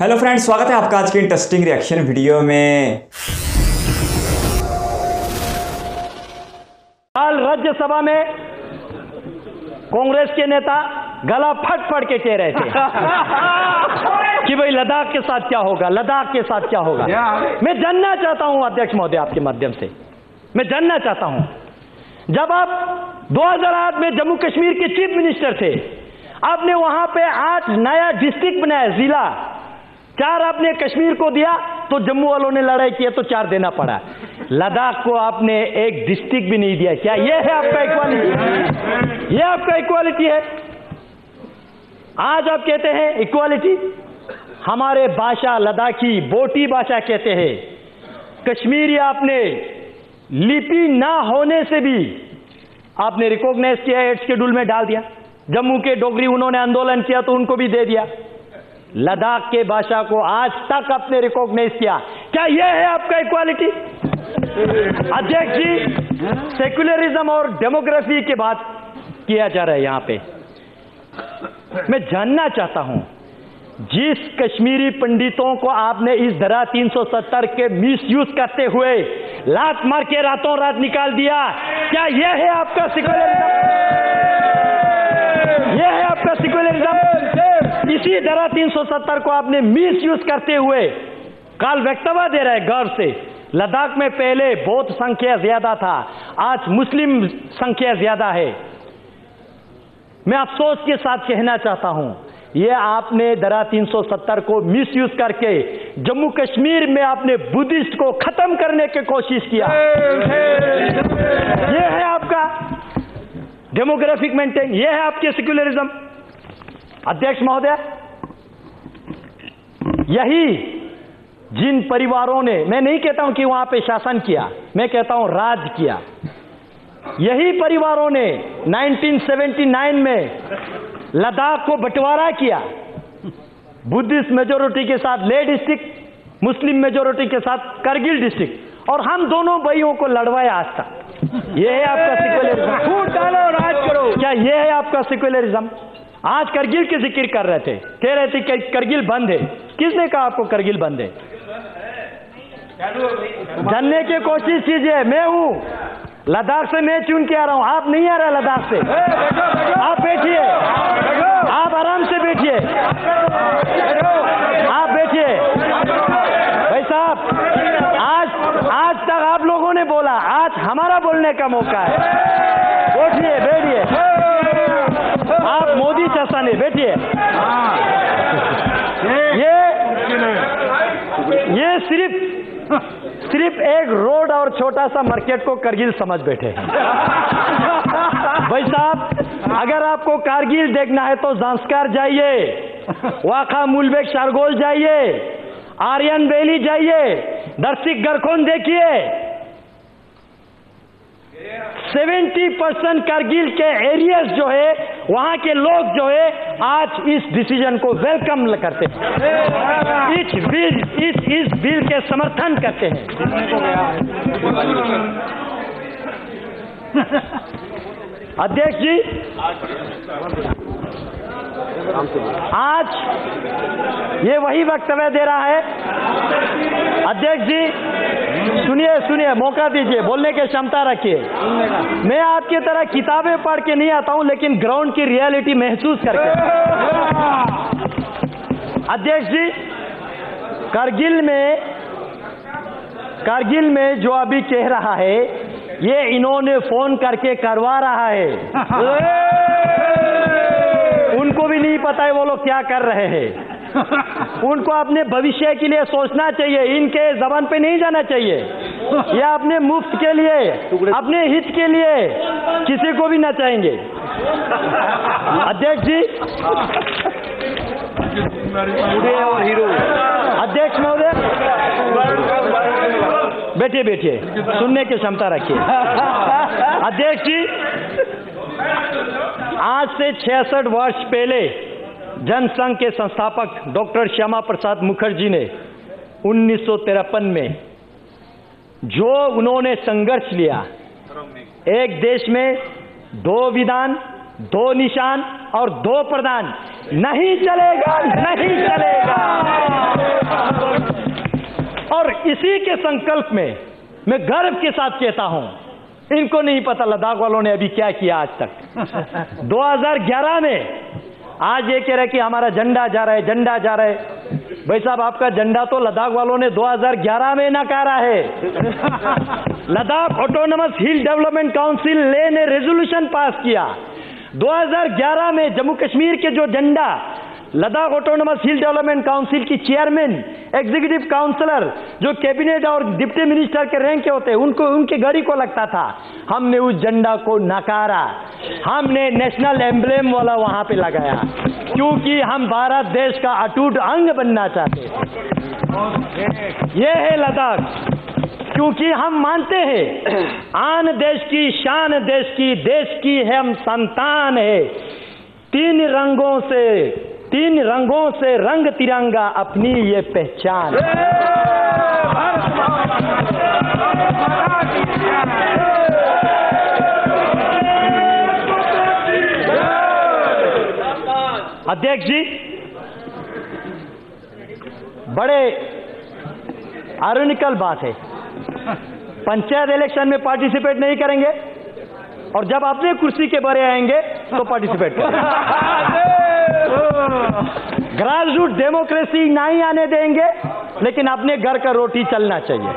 Hello friends, स्वागत है आपका आज की इंटरेस्टिंग रिएक्शन वीडियो में। कल राज्यसभा में कांग्रेस के नेता गला फट फट के कह रहे थे कि भाई लद्दाख के साथ क्या होगा, लद्दाख के साथ क्या होगा। मैं जानना चाहता हूं अध्यक्ष महोदय, आपके माध्यम से मैं जानना चाहता हूं, जब आप 2008 में जम्मू कश्मीर के चीफ मिनिस्टर थे, आपने वहां पे 8 नया डिस्ट्रिक्ट बनाया, जिला 4 आपने कश्मीर को दिया, तो जम्मू वालों ने लड़ाई की तो 4 देना पड़ा। लद्दाख को आपने एक डिस्ट्रिक्ट भी नहीं दिया। क्या यह है आपका इक्वालिटी? यह आपका इक्वालिटी है? आज आप कहते हैं इक्वालिटी। हमारे भाषा लद्दाखी बोटी भाषा कहते हैं। कश्मीरी आपने लिपि ना होने से भी आपने रिकॉग्नाइज किया, 8 शेड्यूल में डाल दिया। जम्मू के डोगरी उन्होंने आंदोलन किया तो उनको भी दे दिया। लद्दाख के भाषा को आज तक आपने रिकॉग्नाइज किया। क्या यह है आपका इक्वालिटी? अध्यक्ष जी, सेक्युलरिज्म और डेमोग्राफी की बात किया जा रहा है यहां पे। मैं जानना चाहता हूं, जिस कश्मीरी पंडितों को आपने इस धारा 370 के मिसयूज करते हुए लात मार के रातों रात निकाल दिया, क्या यह है आपका सेक्युलरिज्म? यह है आपका सेक्युलरिज्म? इसी धारा 370 को आपने मिसयूज करते हुए काल वक्तव्य दे रहा है गर्व से। लद्दाख में पहले बौद्ध संख्या ज्यादा था, आज मुस्लिम संख्या ज्यादा है। मैं अफसोस के साथ कहना चाहता हूं, यह आपने धारा 370 को मिसयूज करके जम्मू कश्मीर में आपने बुद्धिस्ट को खत्म करने की कोशिश किया। यह है आपका डेमोग्राफिक मेंटेन, यह है आपके सेक्युलरिज्म। अध्यक्ष महोदय, यही जिन परिवारों ने, मैं नहीं कहता हूं कि वहां पे शासन किया, मैं कहता हूं राज किया, यही परिवारों ने 1979 में लद्दाख को बंटवारा किया, बुद्धिस्ट मेजोरिटी के साथ लेह डिस्ट्रिक्ट, मुस्लिम मेजोरिटी के साथ करगिल डिस्ट्रिक्ट, और हम दोनों भाइयों को लड़वाया आज तक। यह है आपका सेक्युलरिज्म? फूट डालो, राज करो। क्या यह है आपका सेक्युलरिज्म? आज करगिल की जिक्र कर रहे थे, कह रहे थे कि करगिल बंद है। किसने कहा आपको करगिल बंद है? जानने की कोशिश कीजिए। मैं हूं लद्दाख से, मैं चुन के आ रहा हूं, आप नहीं आ रहे लद्दाख से। आप बैठिए, आप आराम से बैठिए, आप बैठिए। भाई साहब, आज तक आप लोगों ने बोला, आज हमारा बोलने का मौका है। बैठिए, बैठिए, आप मोदी चाचा ने बैठिए। ये सिर्फ एक रोड और छोटा सा मार्केट को करगिल समझ बैठे हैं। भाई साहब, अगर आपको कारगिल देखना है तो ज़ांस्कार जाइए, वाखा मुलबेक शारगोल जाइए, आर्यन वैली जाइए, दर्शिक गरखोन देखिए। 70% कारगिल के एरियाज जो है, वहां के लोग जो है, आज इस डिसीजन को वेलकम करते हैं, इस बिल के समर्थन करते हैं। अध्यक्ष जी, आज ये वही वक्तव्य दे रहा है। अध्यक्ष जी, सुनिए, मौका दीजिए, बोलने की क्षमता रखिए। मैं आपकी तरह किताबें पढ़ के नहीं आता हूं, लेकिन ग्राउंड की रियलिटी महसूस करके। अध्यक्ष जी, कारगिल में जो अभी कह रहा है, ये इन्होंने फोन करके करवा रहा है। उनको भी नहीं पता है वो लोग क्या कर रहे हैं। उनको अपने भविष्य के लिए सोचना चाहिए, इनके जबान पे नहीं जाना चाहिए। या अपने मुफ्त के लिए, अपने हित के लिए किसी को भी नचाएंगे। अध्यक्ष जी, अध्यक्ष महोदय, बैठिए, सुनने की क्षमता रखिए। अध्यक्ष जी, आज से 66 वर्ष पहले जनसंघ के संस्थापक डॉक्टर श्यामा प्रसाद मुखर्जी ने 1953 में जो उन्होंने संघर्ष लिया, एक देश में 2 विधान, 2 निशान और 2 प्रधान, नहीं चलेगा, नहीं चलेगा। इसी के संकल्प में मैं गर्व के साथ कहता हूं, इनको नहीं पता लद्दाख वालों ने अभी क्या किया आज तक। 2011 में आज ये कह रहे कि हमारा झंडा जा रहा है, झंडा जा रहा है। भाई साहब, आपका झंडा तो लद्दाख वालों ने 2011 में नकारा है। लद्दाख ऑटोनमस हिल डेवलपमेंट काउंसिल ले ने रेजोल्यूशन पास किया 2011 में। जम्मू कश्मीर के जो झंडा लद्दाख ऑटोनमस हिल डेवलपमेंट काउंसिल की चेयरमैन, एग्जीक्यूटिव काउंसलर, जो कैबिनेट और डिप्टी मिनिस्टर के रैंक के होते हैं, उनको उनके गाड़ी को लगता था, हमने उस झंडा को नकारा। हमने नेशनल एम्ब्लेम वाला वहां पे लगाया, क्योंकि हम भारत देश का अटूट अंग बनना चाहते हैं। यह है लद्दाख, क्योंकि हम मानते हैं आन देश की शान देश की है, हम संतान है। तीन रंगों से रंग तिरंगा अपनी ये पहचान। अध्यक्ष जी, बड़े आयरनिकल बात है, पंचायत इलेक्शन में पार्टिसिपेट नहीं करेंगे और जब अपने कुर्सी के बारे आएंगे तो पार्टिसिपेट करेंगे। ग्रासरूट डेमोक्रेसी नहीं आने देंगे, लेकिन अपने घर का रोटी चलना चाहिए।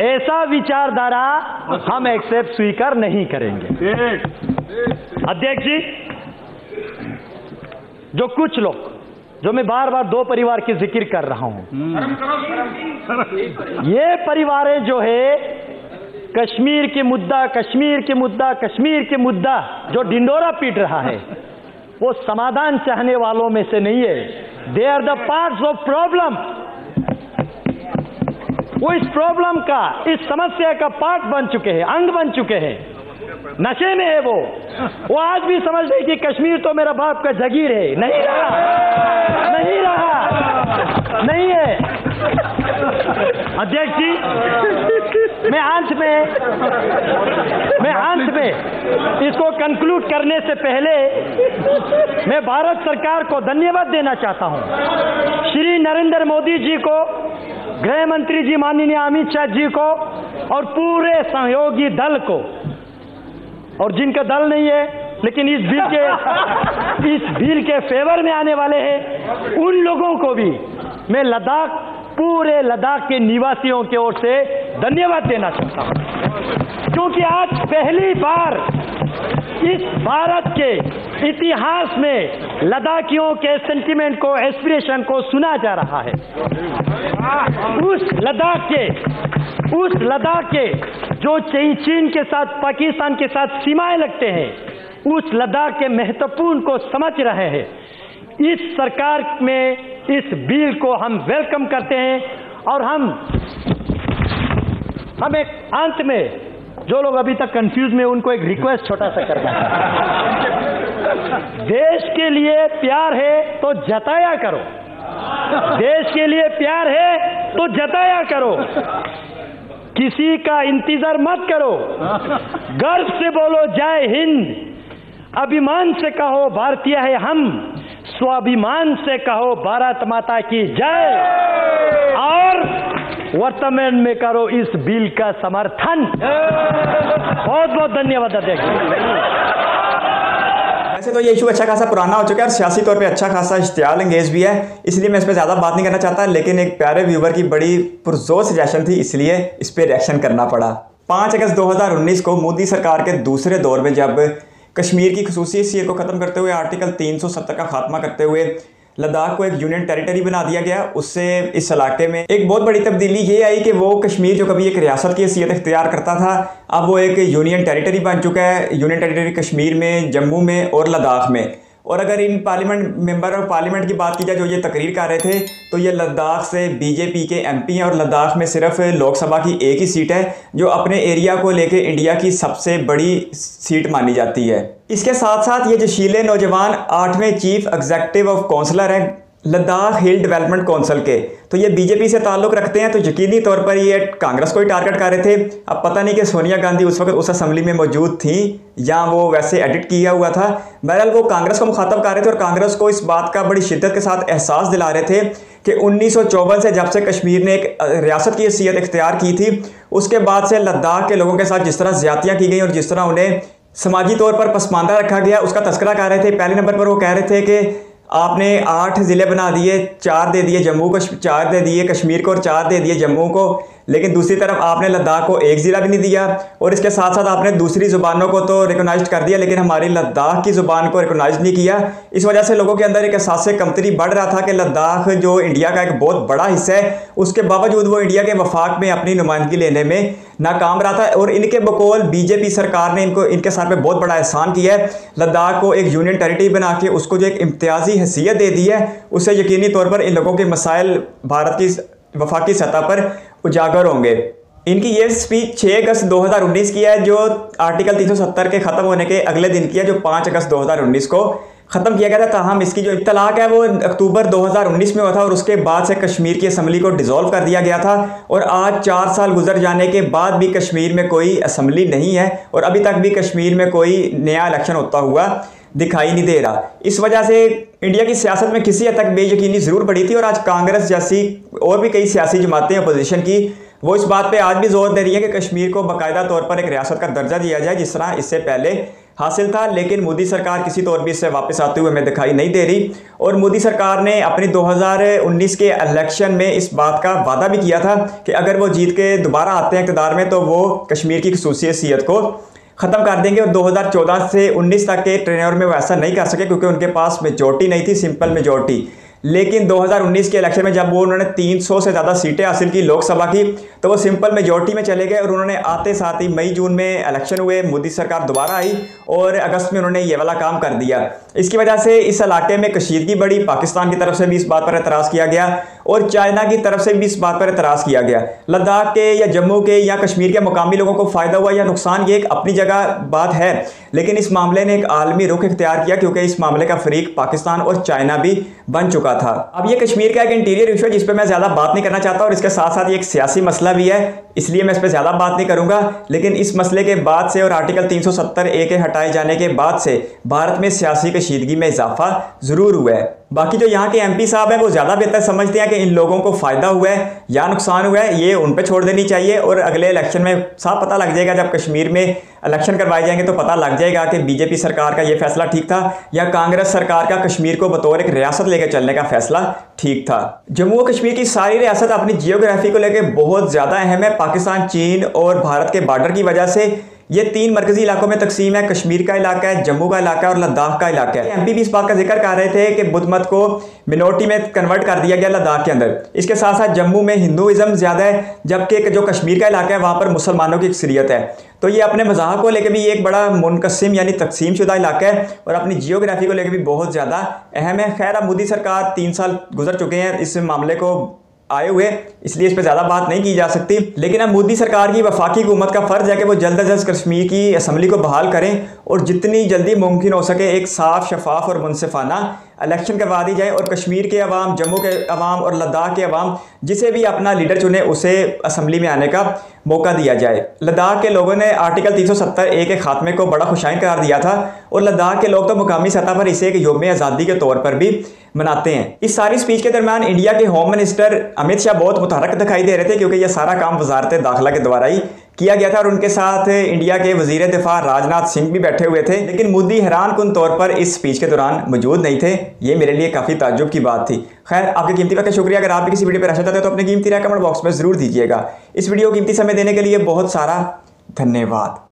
ऐसा विचारधारा हम एक्सेप्ट स्वीकार नहीं करेंगे। अध्यक्ष जी, जो कुछ लोग, जो मैं बार बार दो परिवार की जिक्र कर रहा हूं, ये परिवारें जो है कश्मीर के मुद्दा जो डिंडोरा पीट रहा है, वो समाधान चाहने वालों में से नहीं है। They are the parts of problem. वो इस प्रॉब्लम का, इस समस्या का पार्ट बन चुके हैं, अंग बन चुके हैं। नशे में है वो आज भी समझ रहे कि कश्मीर तो मेरा बाप का जागीर है। नहीं रहा, नहीं है। अध्यक्ष जी, मैं अंत में इसको कंक्लूड करने से पहले मैं भारत सरकार को धन्यवाद देना चाहता हूं। श्री नरेंद्र मोदी जी को, गृह मंत्री जी माननीय अमित शाह जी को और पूरे सहयोगी दल को, और जिनका दल नहीं है लेकिन इस बिल के फेवर में आने वाले हैं, उन लोगों को भी मैं पूरे लद्दाख के निवासियों की ओर से धन्यवाद देना चाहता हूं, क्योंकि आज पहली बार इस भारत के इतिहास में लद्दाखियों के सेंटिमेंट को, एस्पिरेशन को सुना जा रहा है। उस लद्दाख के जो चीन के साथ, पाकिस्तान के साथ सीमाएं लगते हैं, उस लद्दाख के महत्वपूर्ण को समझ रहे हैं। इस सरकार में इस बिल को हम वेलकम करते हैं और हम एक अंत में, जो लोग अभी तक कंफ्यूज में, उनको एक रिक्वेस्ट छोटा सा करना है। देश के लिए प्यार है तो जताया करो, देश के लिए प्यार है तो जताया करो, किसी का इंतजार मत करो। गर्व से बोलो जय हिंद, अभिमान से कहो भारतीय है हम, स्वाभिमान से कहो भारत माता की जय, और वर्तमान में करो इस बिल का समर्थन। बहुत बहुत धन्यवाद अध्यक्ष। वैसे तो ये इशू अच्छा खासा पुराना हो चुका है और सियासी तौर पे अच्छा खासा इश्तियाल अंगेज भी है, इसलिए मैं इस पर ज़्यादा बात नहीं करना चाहता, लेकिन एक प्यारे व्यूवर की बड़ी पुरजोर सजेशन थी, इसलिए इस पर रिएक्शन करना पड़ा। 5 अगस्त 2019 को मोदी सरकार के दूसरे दौर में जब कश्मीर की खसूसी हैसियत को ख़त्म करते हुए आर्टिकल 370 का खात्मा करते हुए लद्दाख को एक यूनियन टेरिटरी बना दिया गया, उससे इस इलाके में एक बहुत बड़ी तब्दीली ये आई कि वो कश्मीर जो कभी एक रियासत की हैसियत इख्तियार करता था, अब वो एक यूनियन टेरिटरी बन चुका है। यूनियन टेरिटरी कश्मीर में, जम्मू में और लद्दाख में। और अगर इन मेंबर ऑफ पार्लियामेंट की बात की जाए जो ये तकरीर कर रहे थे, तो ये लद्दाख से बीजेपी के एमपी हैं और लद्दाख में सिर्फ लोकसभा की एक ही सीट है जो अपने एरिया को लेके इंडिया की सबसे बड़ी सीट मानी जाती है। इसके साथ साथ ये जोशीले नौजवान 8वें चीफ एग्जीक्यूटिव ऑफ काउंसलर हैं लद्दाख हिल डेवलपमेंट काउंसिल के, तो ये बीजेपी से ताल्लुक़ रखते हैं, तो यकीनी तौर पर ये कांग्रेस को ही टारगेट कर रहे थे। अब पता नहीं कि सोनिया गांधी उस वक्त उस असम्बली में मौजूद थी या वो वैसे एडिट किया हुआ था। बहरहाल वो कांग्रेस को मुखातब कर रहे थे और कांग्रेस को इस बात का बड़ी शिद्दत के साथ एहसास दिला रहे थे कि 1954 से जब से कश्मीर ने एक रियासत की हैसियत इख्तियार की थी, उसके बाद से लद्दाख के लोगों के साथ जिस तरह ज्यादतियाँ की गई और जिस तरह उन्हें समाजी तौर पर पसमानदा रखा गया, उसका तस्करा कर रहे थे। पहले नंबर पर वो कह रहे थे कि आपने 8 ज़िले बना दिए, 4 दे दिए जम्मू को, 4 दे दिए कश्मीर को और 4 दे दिए जम्मू को, लेकिन दूसरी तरफ आपने लद्दाख को 1 ज़िला भी नहीं दिया। और इसके साथ साथ आपने दूसरी ज़ुबानों को तो रिकॉग्नाइज कर दिया, लेकिन हमारी लद्दाख की ज़ुबान को रिकॉग्नाइज नहीं किया। इस वजह से लोगों के अंदर एक एहसास कमतरी बढ़ रहा था कि लद्दाख जो इंडिया का एक बहुत बड़ा हिस्सा है, उसके बावजूद वो इंडिया के वफाक में अपनी नुमाइंदगी लेने में नाकाम रहा था। और इनके बकौल बीजेपी सरकार ने इनके सर पे बहुत बड़ा एहसान किया है। लद्दाख को एक यूनियन टेरिटरी बना के उसको जो एक इम्तियाजी हैसियत दे दी है, उससे यकीनी तौर पर इन लोगों के मसाइल भारत की वफाकी सतह पर उजागर होंगे। इनकी ये स्पीच 6 अगस्त 2019 की है, जो आर्टिकल 370 के ख़त्म होने के अगले दिन की है, जो 5 अगस्त 2019 को ख़त्म किया गया था। ताहम इसकी जो इत्तलाक है वो अक्टूबर 2019 में हुआ था और उसके बाद से कश्मीर की असम्बली को डिसॉल्व कर दिया गया था। और आज 4 साल गुजर जाने के बाद भी कश्मीर में कोई असम्बली नहीं है और अभी तक भी कश्मीर में कोई नया इलेक्शन होता हुआ दिखाई नहीं दे रहा। इस वजह से इंडिया की सियासत में किसी हद तक बेयकीनी ज़रूर बढ़ी थी और आज कांग्रेस जैसी और भी कई सियासी जमातें अपोजिशन की वो इस बात पे आज भी जोर दे रही है कि कश्मीर को बाकायदा तौर पर एक रियासत का दर्जा दिया जाए, जिस तरह इससे पहले हासिल था। लेकिन मोदी सरकार किसी तौर भी इससे वापस आते हुए हमें दिखाई नहीं दे रही। और मोदी सरकार ने अपनी 2019 के इलेक्शन में इस बात का वादा भी किया था कि अगर वो जीत के दोबारा आते हैं इक़्तिदार में तो वो कश्मीर की ख़ुसूसी हैसियत को ख़त्म कर देंगे। और 2014 से 19 तक के टेन्योर में वो ऐसा नहीं कर सके क्योंकि उनके पास मेजॉरिटी नहीं थी, सिंपल मेजॉरिटी। लेकिन 2019 के इलेक्शन में जब वो उन्होंने 300 से ज़्यादा सीटें हासिल की लोकसभा की, तो वो सिंपल मेजॉरिटी में चले गए और उन्होंने आते साथ ही मई जून में इलेक्शन हुए, मोदी सरकार दोबारा आई और अगस्त में उन्होंने ये वाला काम कर दिया। इसकी वजह से इस इलाके में कशीदगी बढ़ी। पाकिस्तान की तरफ से भी इस बात पर एतराज़ किया गया और चाइना की तरफ से भी इस बात पर एतराज़ किया गया। लद्दाख के या जम्मू के या कश्मीर के मुकामी लोगों को फ़ायदा हुआ या नुकसान, ये एक अपनी जगह बात है, लेकिन इस मामले ने एक आलमी रुख इख्तियार किया क्योंकि इस मामले का फरीक पाकिस्तान और चाइना भी बन चुका था। अब ये कश्मीर का एक इंटीरियर इशू है जिस पे मैं ज़्यादा बात नहीं करना चाहता और इसके साथ साथ ये एक सियासी मसला भी है, इसलिए मैं इस पर ज़्यादा बात नहीं करूंगा। लेकिन इस मसले के बाद से और आर्टिकल 370A के हटाए जाने के बाद से भारत में सियासी कशीदगी में इजाफा ज़रूर हुआ है। बाकी जो यहाँ के MP साहब हैं वो ज़्यादा बेहतर समझते हैं कि इन लोगों को फ़ायदा हुआ है या नुकसान हुआ है, ये उन पे छोड़ देनी चाहिए। और अगले इलेक्शन में साफ पता लग जाएगा, जब कश्मीर में इलेक्शन करवाए जाएंगे तो पता लग जाएगा कि बीजेपी सरकार का ये फैसला ठीक था या कांग्रेस सरकार का कश्मीर को बतौर एक रियासत लेकर चलने का फैसला ठीक था। जम्मू और कश्मीर की सारी रियासत अपनी जियोग्राफी को लेकर बहुत ज़्यादा अहम है। पाकिस्तान, चीन और भारत के बॉर्डर की वजह से ये 3 मरकजी इलाकों में तकसीम है। कश्मीर का इलाका है, जम्मू का इलाका है और लद्दाख का इलाका है। MP भी इस बात का जिक्र कर रहे थे कि बुद्ध मत को मिनोरिटी में कन्वर्ट कर दिया गया लद्दाख के अंदर। इसके साथ साथ जम्मू में हिंदुइज्म ज़्यादा है, जबकि जो कश्मीर का इलाका है वहाँ पर मुसलमानों की अक्सरियत है। तो ये अपने मज़ाहब को लेकर भी एक बड़ा मुनकसिम यानी तकसीम शुदा इलाका है और अपनी जियोग्राफी को लेकर भी बहुत ज़्यादा अहम है। खैर, अब मोदी सरकार 3 साल गुजर चुके हैं इस मामले को आए हुए, इसलिए इस पर ज़्यादा बात नहीं की जा सकती। लेकिन अब मोदी सरकार की वफाकी हुकूमत का फ़र्ज़ है कि वो जल्द अज जल्द कश्मीर की असम्बली को बहाल करें और जितनी जल्दी मुमकिन हो सके एक साफ, शफाफ और मुनसिफाना इलेक्शन करवा दी जाए और कश्मीर के अवाम, जम्मू के अवाम और लद्दाख के अवाम जिसे भी अपना लीडर चुने उसे असम्बली में आने का मौका दिया जाए। लद्दाख के लोगों ने आर्टिकल 370A के खात्मे को बड़ा खुशाइन करार दिया था और लद्दाख के लोग तो मुकामी सतह पर इसे एक यौम आज़ादी के तौर पर भी मनाते हैं। इस सारी स्पीच के दरमियान इंडिया के होम मिनिस्टर अमित शाह बहुत मुतहरक दिखाई दे रहे थे क्योंकि यह सारा काम वजारत दाखिला के द्वारा ही किया गया था और उनके साथ इंडिया के वजीर दिफा राजनाथ सिंह भी बैठे हुए थे। लेकिन मोदी हैरान कुन तौर पर इस स्पीच के दौरान मौजूद नहीं थे। ये मेरे लिए काफ़ी ताज्जुब की बात थी। खैर, आपके कीमती वक्त का शुक्रिया। अगर आप भी किसी वीडियो पर राय चाहते तो अपने कीमती राय कमेंट बॉक्स में ज़रूर दीजिएगा। इस वीडियो को कीमती समय देने के लिए बहुत सारा धन्यवाद।